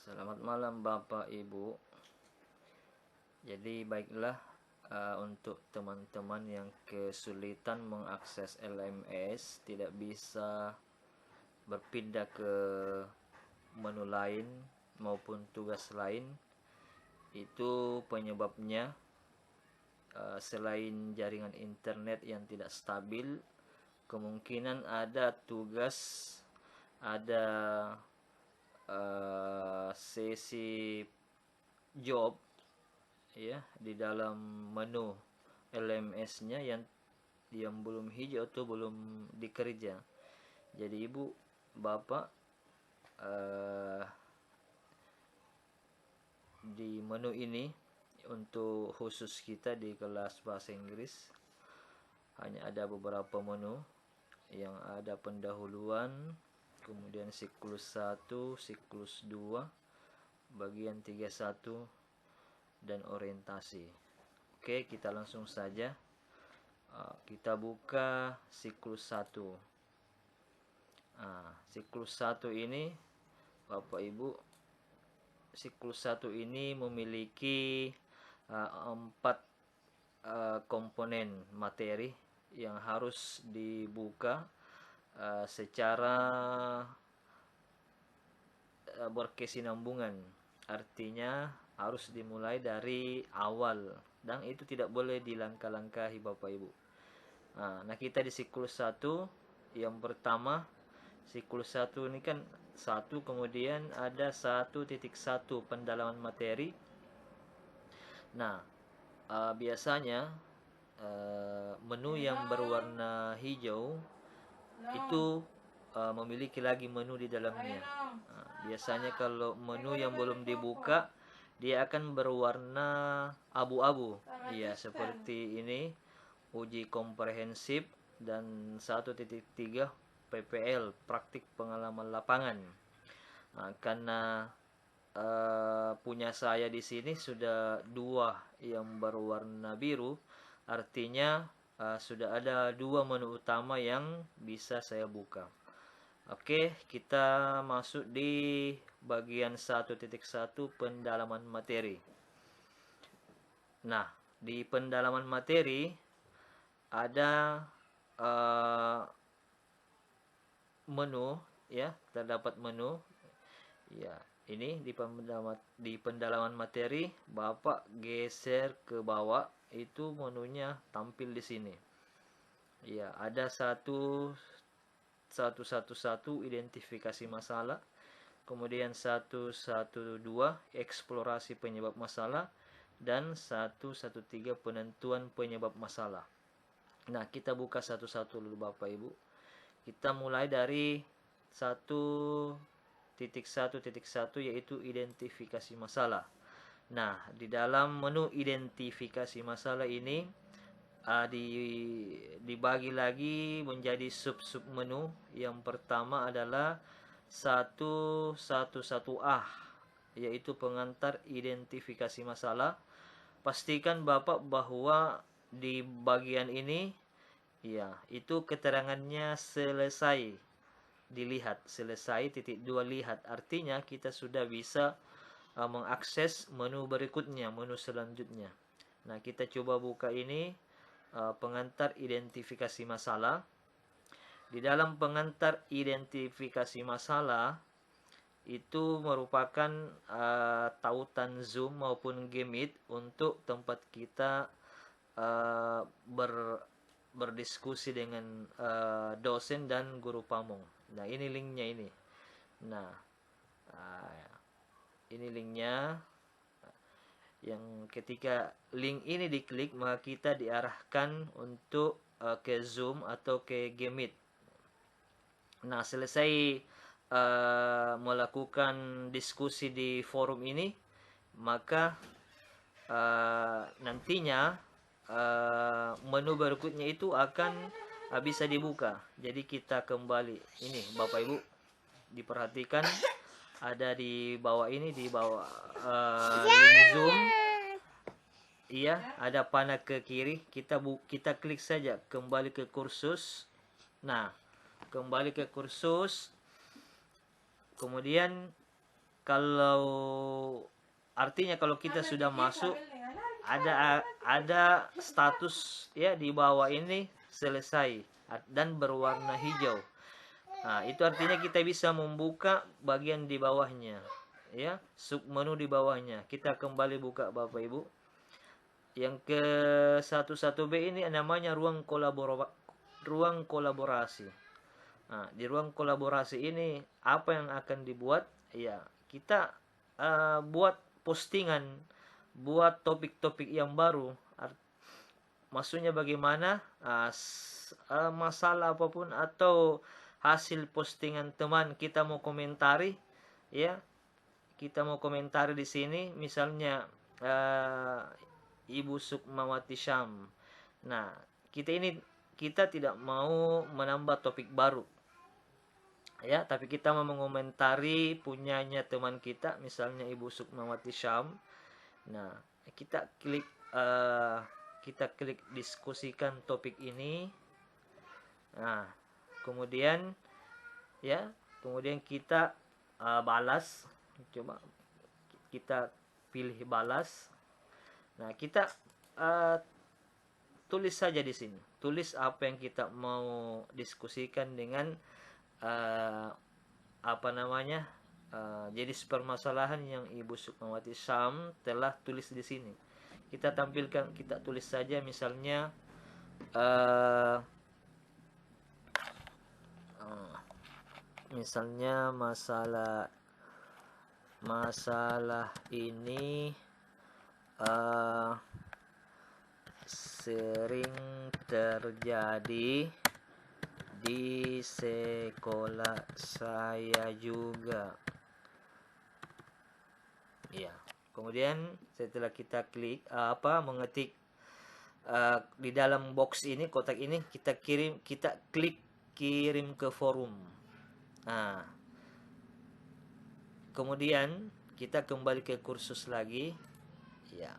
Selamat malam Bapak Ibu. Jadi baiklah, untuk teman-teman yang kesulitan mengakses LMS, tidak bisa berpindah ke menu lain maupun tugas lain, itu penyebabnya selain jaringan internet yang tidak stabil, kemungkinan ada tugas, ada sesi job ya di dalam menu LMS-nya yang belum hijau atau belum dikerja. Jadi ibu bapak di menu ini untuk khusus kita di kelas bahasa Inggris hanya ada beberapa menu yang ada pendahuluan, kemudian siklus 1, siklus 2, bagian 31 dan orientasi. Oke, kita langsung saja. Kita buka siklus 1. Siklus 1 ini Bapak Ibu, siklus 1 ini memiliki 4 komponen materi yang harus dibuka secara berkesinambungan. Artinya harus dimulai dari awal dan itu tidak boleh dilangkah-langkahi Bapak Ibu. Nah, kita di siklus 1 yang pertama, siklus 1 ini kan 1, kemudian ada 1.1 pendalaman materi. Nah, biasanya menu yang berwarna hijau itu memiliki lagi menu di dalamnya. Biasanya kalau menu yang belum dibuka dia akan berwarna abu-abu. Ya, seperti ini, uji komprehensif dan 1.3 PPL, praktik pengalaman lapangan. Karena punya saya di sini sudah 2 yang berwarna biru, artinya sudah ada 2 menu utama yang bisa saya buka. Oke, kita masuk di bagian 1.1 pendalaman materi. Nah, di pendalaman materi ada menu ya, terdapat menu. Ya, ini di pendalaman materi Bapak geser ke bawah, itu menunya tampil di sini. Ya, ada 111 identifikasi masalah, kemudian 112 eksplorasi penyebab masalah, dan 113 penentuan penyebab masalah. Nah, kita buka satu-satu dulu Bapak Ibu. Kita mulai dari 1.1.1 yaitu identifikasi masalah. Nah, di dalam menu identifikasi masalah ini dibagi lagi menjadi sub-sub menu. Yang pertama adalah 111A, yaitu pengantar identifikasi masalah. Pastikan Bapak bahwa di bagian ini ya, itu keterangannya selesai dilihat, selesai (2) lihat. Artinya kita sudah bisa mengakses menu berikutnya, menu selanjutnya. Nah, kita coba buka ini, pengantar identifikasi masalah. Di dalam pengantar identifikasi masalah itu merupakan tautan Zoom maupun Gmeet untuk tempat kita berdiskusi dengan dosen dan guru pamong. Nah, ini linknya ini. Nah, ini linknya. Yang ketika link ini diklik, maka kita diarahkan untuk ke Zoom atau ke Gmeet. Nah, selesai melakukan diskusi di forum ini, maka nantinya menu berikutnya itu akan bisa dibuka. Jadi kita kembali. Ini Bapak Ibu diperhatikan, ada di bawah ini, di bawah link Zoom. Iya, ada panah ke kiri. Kita klik saja kembali ke kursus. Nah, kembali ke kursus. Kemudian kalau artinya kalau kita sudah masuk ada status ya di bawah ini selesai dan berwarna hijau. Nah, itu artinya kita bisa membuka bagian di bawahnya, ya, submenu di bawahnya. Kita kembali buka Bapak Ibu. Yang ke 11B ini namanya ruang kolaborasi. Nah, di ruang kolaborasi ini apa yang akan dibuat? Ya, kita buat postingan, buat topik-topik yang baru. Maksudnya bagaimana? Masalah apapun atau hasil postingan teman kita mau komentari, ya, kita mau komentari di sini, misalnya Ibu Sukmawati Syam. Nah, kita tidak mau menambah topik baru, ya, tapi kita mau mengomentari punyanya teman kita, misalnya Ibu Sukmawati Syam. Nah, kita klik diskusikan topik ini. Nah, kemudian kita balas. Coba kita pilih balas. Nah, kita tulis saja di sini. Tulis apa yang kita mau diskusikan dengan jenis permasalahan yang Ibu Sukmawati Syam telah tulis di sini. Kita tampilkan, kita tulis saja misalnya misalnya masalah ini sering terjadi di sekolah saya juga. Ya. Kemudian setelah kita klik mengetik di dalam box ini, kotak ini, kita klik kirim ke forum. Nah, kemudian kita kembali ke kursus lagi, ya.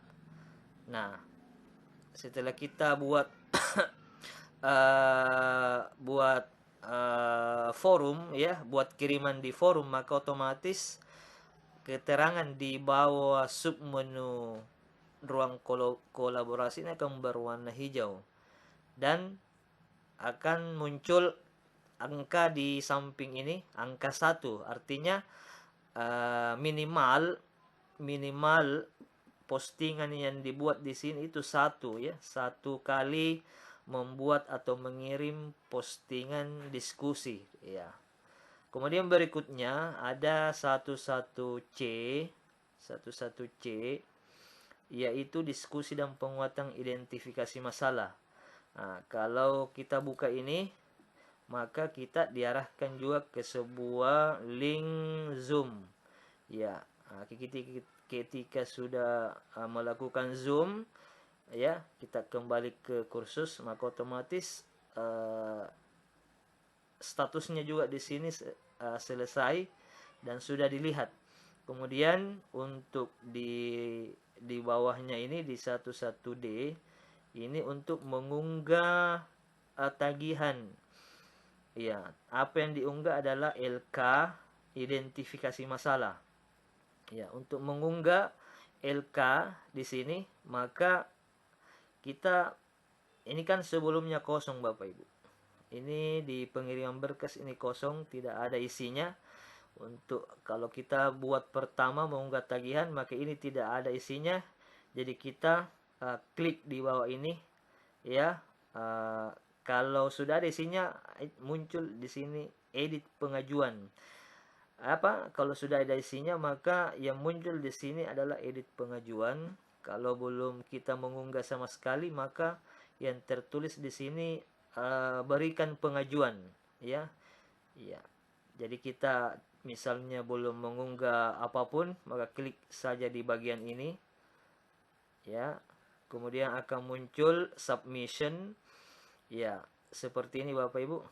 Nah, setelah kita buat forum, ya, buat kiriman di forum, maka otomatis keterangan di bawah submenu ruang kolaborasi ini akan berwarna hijau dan akan muncul angka di samping ini, angka 1, artinya minimal postingan yang dibuat di sini itu 1, ya, 1 kali membuat atau mengirim postingan diskusi, ya. Kemudian berikutnya ada 11C, yaitu diskusi dan penguatan identifikasi masalah. Nah, kalau kita buka ini, maka kita diarahkan juga ke sebuah link Zoom. Ya, ketika sudah melakukan Zoom, ya, kita kembali ke kursus, maka otomatis statusnya juga di sini selesai dan sudah dilihat. Kemudian untuk di bawahnya ini di 11D ini untuk mengunggah tagihan. Ya, apa yang diunggah adalah LK identifikasi masalah. Ya, untuk mengunggah LK di sini, maka kita ini kan sebelumnya kosong Bapak Ibu. Ini di pengiriman berkas ini kosong, tidak ada isinya. Untuk kalau kita buat pertama mengunggah tagihan, maka ini tidak ada isinya. Jadi kita klik di bawah ini, ya. Kalau sudah ada isinya, muncul di sini edit pengajuan. Kalau sudah ada isinya, maka yang muncul di sini adalah edit pengajuan. Kalau belum kita mengunggah sama sekali, maka yang tertulis di sini berikan pengajuan, ya. Ya. Jadi kita misalnya belum mengunggah apapun, maka klik saja di bagian ini, ya. Kemudian akan muncul submission, ya, seperti ini Bapak Ibu,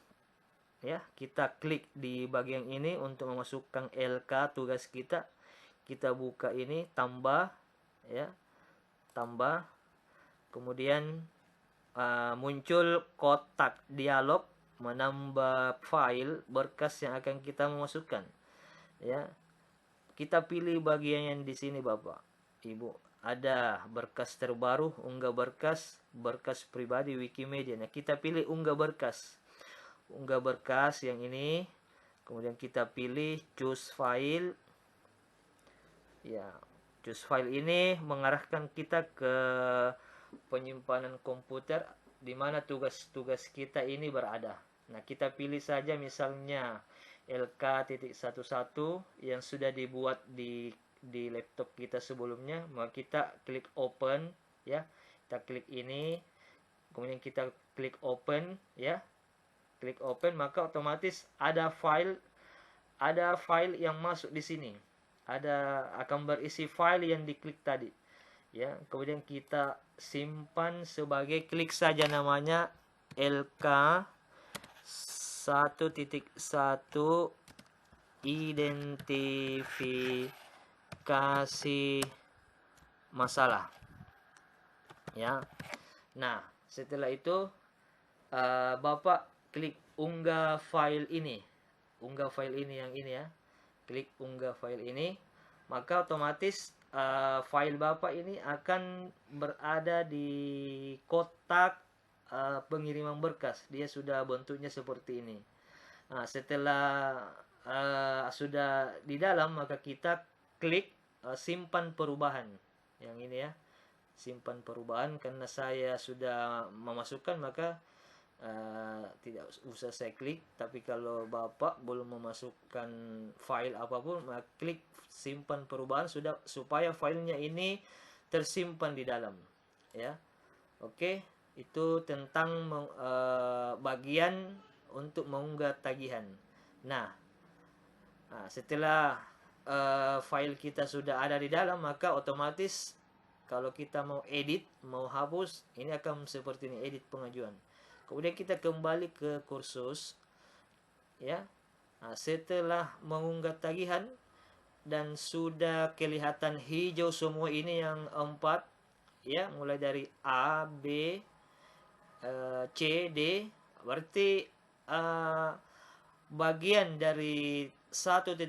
ya. Kita klik di bagian ini untuk memasukkan LK tugas kita. Kita buka ini, tambah, ya, tambah. Kemudian muncul kotak dialog menambah file berkas yang akan kita memasukkan, ya. kita pilih bagian yang di sini Bapak Ibu. Ada berkas terbaru, unggah berkas, berkas pribadi Wikimedia. Nah, kita pilih unggah berkas. Unggah berkas yang ini. Kemudian kita pilih choose file. Ya, choose file ini mengarahkan kita ke penyimpanan komputer di mana tugas-tugas kita ini berada. Nah, kita pilih saja misalnya LK.11 yang sudah dibuat di laptop kita sebelumnya. Maka kita klik open ya. Kita klik ini, kemudian kita klik open ya. Klik open, maka otomatis ada file yang masuk di sini. Akan berisi file yang diklik tadi. Ya, kemudian kita simpan sebagai, klik saja namanya LK 1.1 identifikasi masalah. Ya. Nah, setelah itu Bapak klik unggah file ini. Unggah file ini yang ini ya. Klik unggah file ini, maka otomatis file Bapak ini akan berada di kotak pengiriman berkas. Dia sudah bentuknya seperti ini. Nah, setelah sudah di dalam, maka kita klik simpan perubahan. Yang ini ya, simpan perubahan. Karena saya sudah memasukkan, maka tidak usah saya klik. Tapi kalau Bapak belum memasukkan file apapun, maka klik simpan perubahan sudah, supaya filenya ini tersimpan di dalam ya. Oke, itu tentang bagian untuk mengunggah tagihan. Nah, setelah file kita sudah ada di dalam, maka otomatis kalau kita mau edit, mau hapus, ini akan seperti ini, edit pengajuan. Kemudian kita kembali ke kursus ya. Nah, setelah mengunggah tagihan dan sudah kelihatan hijau semua ini yang 4 ya, mulai dari A, B, C, D, berarti bagian dari 1.1.1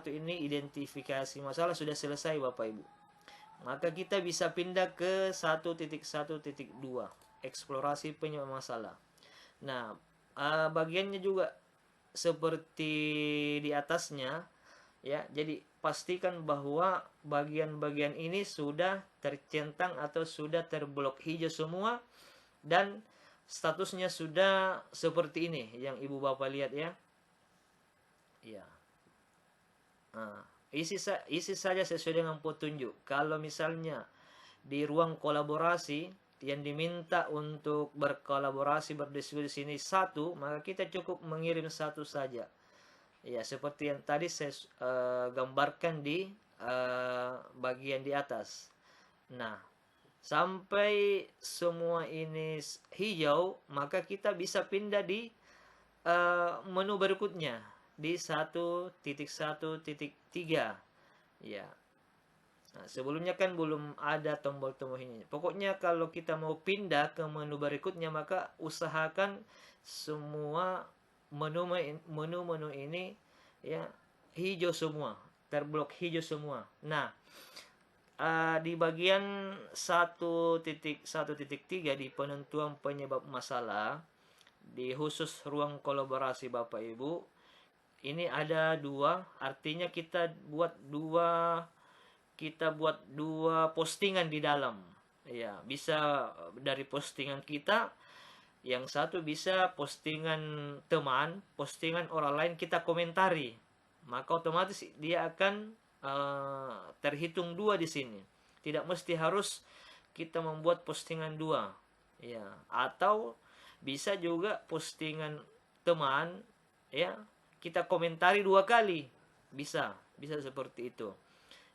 ini identifikasi masalah sudah selesai Bapak Ibu. Maka kita bisa pindah ke 1.1.2 eksplorasi penyebab masalah. Nah, bagiannya juga seperti di atasnya ya. Jadi pastikan bahwa bagian-bagian ini sudah tercentang atau sudah terblok hijau semua, dan statusnya sudah seperti ini yang Ibu Bapak lihat ya. Ya. Nah, isi saja sesuai dengan petunjuk. Kalau misalnya di ruang kolaborasi yang diminta untuk berkolaborasi, berdiskusi di sini 1, maka kita cukup mengirim 1 saja. Ya, seperti yang tadi saya gambarkan di bagian di atas. Nah, sampai semua ini hijau, maka kita bisa pindah di menu berikutnya di 1.1.3 ya. Nah, sebelumnya kan belum ada tombol-tombol ini. Pokoknya kalau kita mau pindah ke menu berikutnya, maka usahakan semua menu ini ya hijau semua, terblok hijau semua. Nah, di bagian 1.1.3 di penentuan penyebab masalah, di khusus ruang kolaborasi Bapak Ibu, ini ada 2, artinya kita buat dua postingan di dalam ya. Bisa dari postingan kita, yang satu bisa postingan teman, postingan orang lain kita komentari, maka otomatis dia akan terhitung 2 di sini. Tidak mesti harus kita membuat postingan 2 ya. Atau bisa juga postingan teman ya, kita komentari 2 kali, bisa seperti itu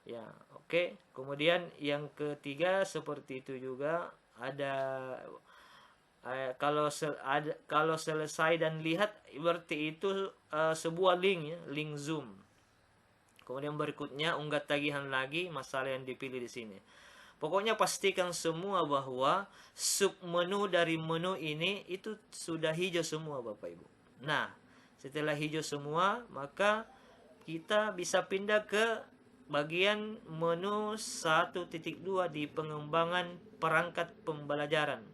ya. Oke, kemudian yang ketiga seperti itu juga ada. Kalau selesai dan lihat, berarti itu sebuah link ya, link Zoom. Kemudian berikutnya unggah tagihan lagi, masalah yang dipilih di sini. Pokoknya pastikan semua bahwa submenu dari menu ini itu sudah hijau semua Bapak Ibu. Nah, setelah hijau semua, maka kita bisa pindah ke bagian menu 1.2 di pengembangan perangkat pembelajaran.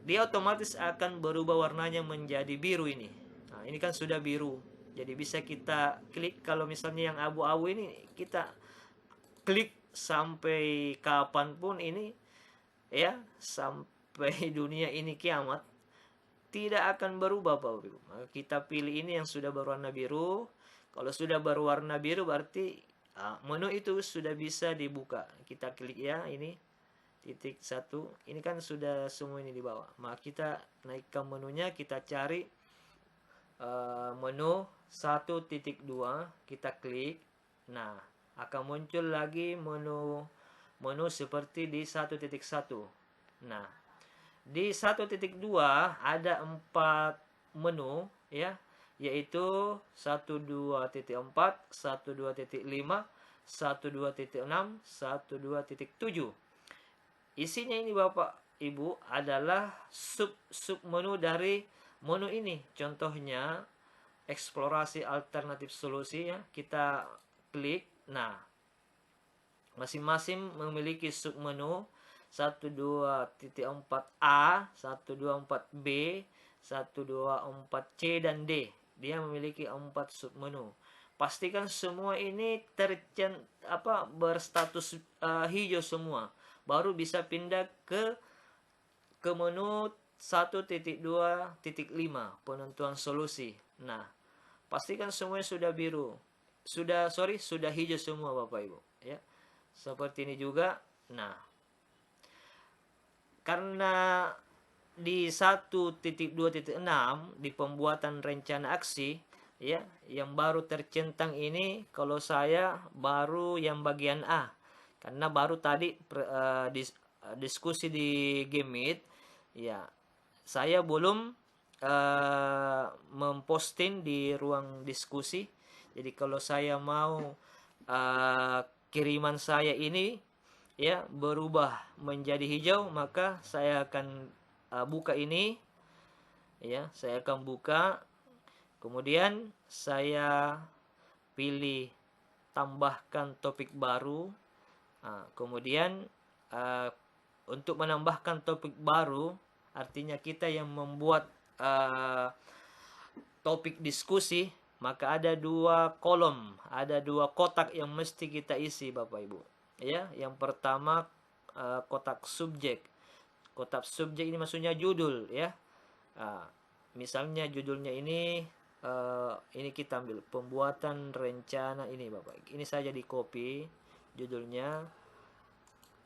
Dia otomatis akan berubah warnanya menjadi biru ini. Nah, ini kan sudah biru. Jadi bisa kita klik, kalau misalnya yang abu-abu ini kita klik sampai kapanpun ini, ya, sampai dunia ini kiamat, tidak akan berubah Bapak Ibu. Maka kita pilih ini yang sudah berwarna biru. Kalau sudah berwarna biru berarti menu itu sudah bisa dibuka. Kita klik ya, ini titik 1. Ini kan sudah semua ini di bawah. Maka kita naikkan menunya, kita cari menu 1.2, kita klik. Nah, akan muncul lagi menu seperti di 1.1. Nah, di 1.2 ada 4 menu ya, yaitu 12.4, 12.5, 12.6, 12.7. Isinya ini Bapak Ibu adalah sub menu dari menu ini. Contohnya eksplorasi alternatif solusi ya. Kita klik. Nah, masing-masing memiliki sub menu 12.4A, 124B, 124C dan D. Dia memiliki 4 sub menu. Pastikan semua ini berstatus hijau semua. Baru bisa pindah ke menu 1.2.5 penentuan solusi. Nah, pastikan semuanya sudah biru. Sudah hijau semua Bapak Ibu, ya. Seperti ini juga. Nah, karena di 1.2.6 di pembuatan rencana aksi ya, yang baru tercentang ini, kalau saya baru yang bagian A, karena baru tadi diskusi di Game Meet ya, saya belum memposting di ruang diskusi. Jadi kalau saya mau kiriman saya ini ya berubah menjadi hijau, maka saya akan buka ini ya, saya akan buka, kemudian saya pilih tambahkan topik baru. Kemudian untuk menambahkan topik baru artinya kita yang membuat topik diskusi, maka ada 2 kolom, ada 2 kotak yang mesti kita isi Bapak Ibu. Ya, yang pertama kotak subjek. Kotak subjek ini maksudnya judul ya. Misalnya judulnya ini kita ambil pembuatan rencana ini Bapak. Ini saja di copy judulnya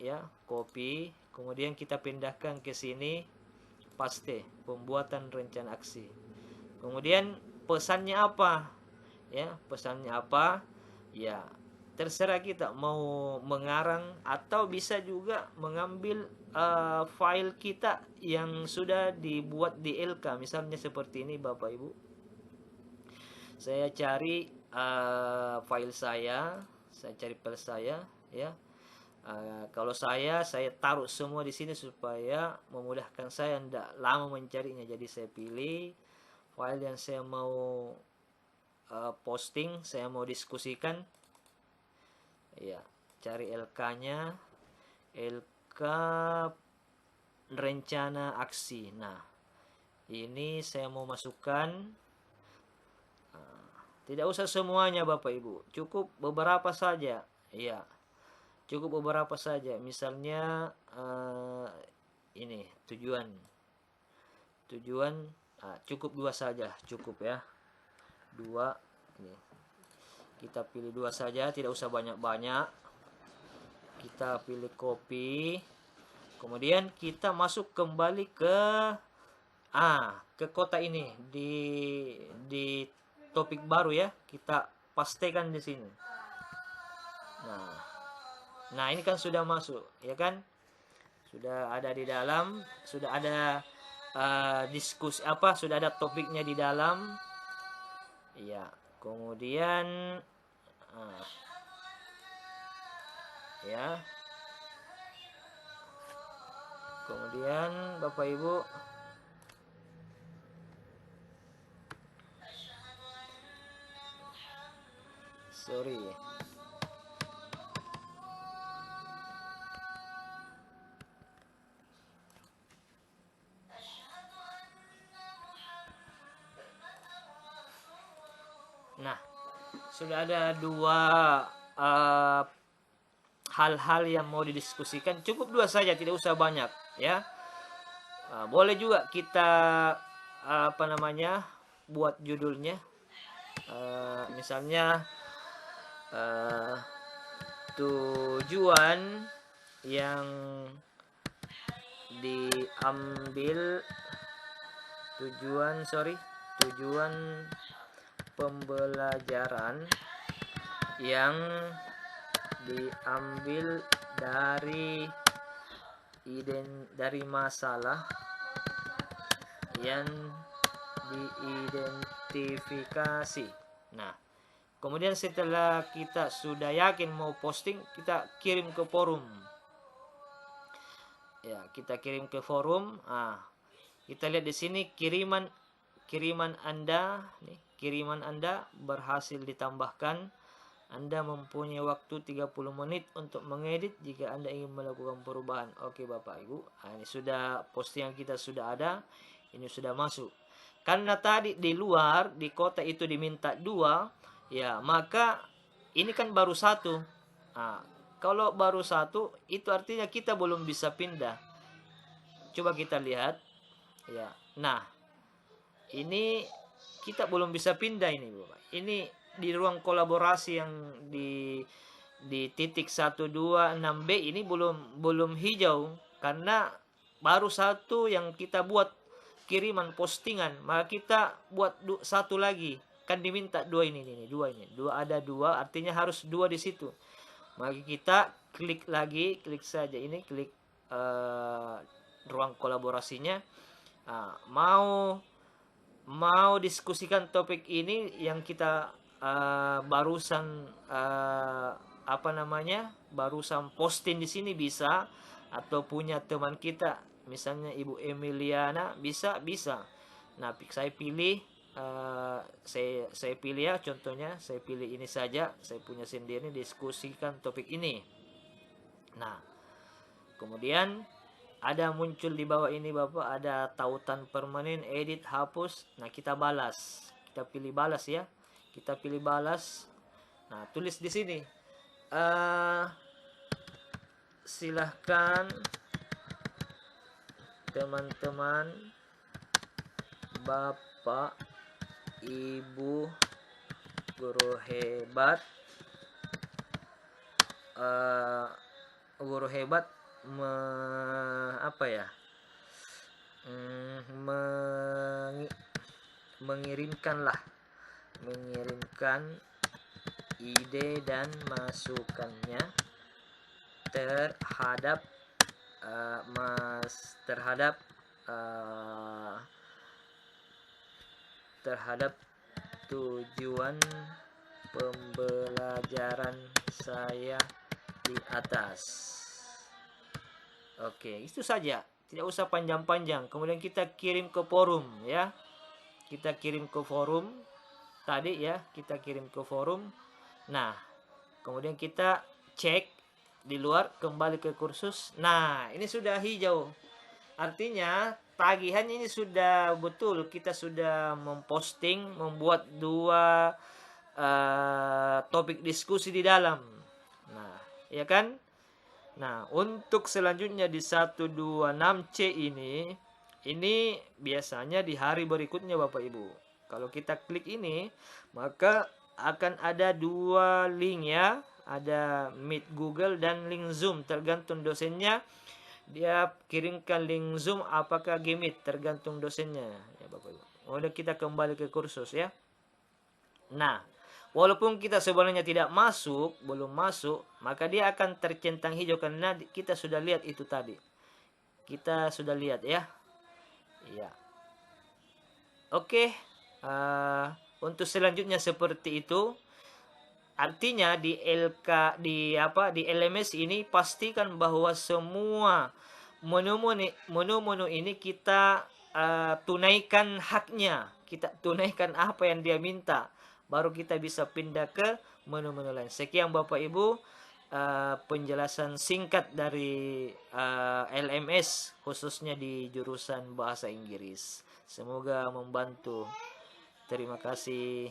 ya, copy. Kemudian kita pindahkan ke sini, paste pembuatan rencana aksi. Kemudian pesannya apa? Ya, pesannya apa? Ya, terserah kita mau mengarang atau bisa juga mengambil file kita yang sudah dibuat di LK, misalnya seperti ini Bapak Ibu. Saya cari file saya cari file saya ya. Kalau saya taruh semua di sini supaya memudahkan saya, tidak lama mencarinya. Jadi saya pilih file yang saya mau posting, saya mau diskusikan. Ya, cari LK-nya, LK rencana aksi. Nah, ini saya mau masukkan. Tidak usah semuanya Bapak Ibu, cukup beberapa saja. Ya, cukup beberapa saja. Misalnya ini tujuan cukup 2 saja, cukup ya, 2. Ini kita pilih 2 saja, tidak usah banyak-banyak. Kita pilih copy, kemudian kita masuk kembali ke kotak ini di topik baru ya, kita pastekan di sini. Nah, ini kan sudah masuk ya kan, sudah ada di dalam, sudah ada diskusi sudah ada topiknya di dalam ya. Kemudian ya, kemudian Bapak Ibu Sorry. Nah, sudah ada dua hal-hal yang mau didiskusikan. Cukup dua saja, tidak usah banyak ya. Boleh juga kita buat judulnya. Misalnya tujuan yang diambil tujuan pembelajaran yang diambil dari masalah yang diidentifikasi. Nah, kemudian setelah kita sudah yakin mau posting, kita kirim ke forum. Ya, kita kirim ke forum. Kita lihat di sini kiriman Anda, kiriman Anda berhasil ditambahkan. Anda mempunyai waktu 30 menit untuk mengedit jika Anda ingin melakukan perubahan. Oke Bapak Ibu, ini sudah postingan kita sudah ada, ini sudah masuk. Karena tadi di luar, di kota itu diminta 2, ya maka ini kan baru 1. Kalau baru 1, itu artinya kita belum bisa pindah. Coba kita lihat, ya. Nah, ini kita belum bisa pindah ini Bapak. Ini di ruang kolaborasi yang di titik 126B ini belum hijau karena baru 1 yang kita buat kiriman postingan, maka kita buat 1 lagi, kan diminta 2 ini 2 ada 2, artinya harus 2 di situ. Maka kita klik saja ini, klik ruang kolaborasinya. Mau diskusikan topik ini yang kita barusan barusan posting di sini bisa, atau punya teman kita misalnya Ibu Emiliana bisa. Nah, saya pilih saya pilih ya, contohnya saya pilih ini saja, saya punya sendiri, diskusikan topik ini. Nah, kemudian ada muncul di bawah ini Bapak, ada tautan permanen, edit, hapus. Nah, kita balas, kita pilih balas ya. Kita pilih balas. Nah, tulis di sini. Silahkan teman-teman, Bapak, Ibu, guru hebat, mengirimkan ide dan masukannya terhadap tujuan pembelajaran saya di atas. Oke, itu saja, tidak usah panjang-panjang. Kemudian kita kirim ke forum ya. Kita kirim ke forum tadi ya, kita kirim ke forum. Nah, kemudian kita cek di luar, kembali ke kursus. Nah, ini sudah hijau. Artinya tagihan ini sudah betul, kita sudah memposting, membuat 2 topik diskusi di dalam. Nah, ya kan? Nah, untuk selanjutnya di 126C ini biasanya di hari berikutnya Bapak Ibu. Kalau kita klik ini, maka akan ada 2 link ya. Ada Meet Google dan link Zoom, tergantung dosennya. Dia kirimkan link Zoom apakah Gmeet, tergantung dosennya ya Bapak Ibu. Udah, kita kembali ke kursus ya. Nah, walaupun kita sebenarnya belum masuk, maka dia akan tercentang hijau karena kita sudah lihat itu tadi. Kita sudah lihat ya. Ya. Oke. Untuk selanjutnya seperti itu. Artinya di LMS ini pastikan bahwa semua menu-menu ini kita tunaikan haknya. Kita tunaikan apa yang dia minta. baru kita bisa pindah ke menu-menu lain. Sekian Bapak Ibu penjelasan singkat dari LMS khususnya di jurusan bahasa Inggris. Semoga membantu. Terima kasih.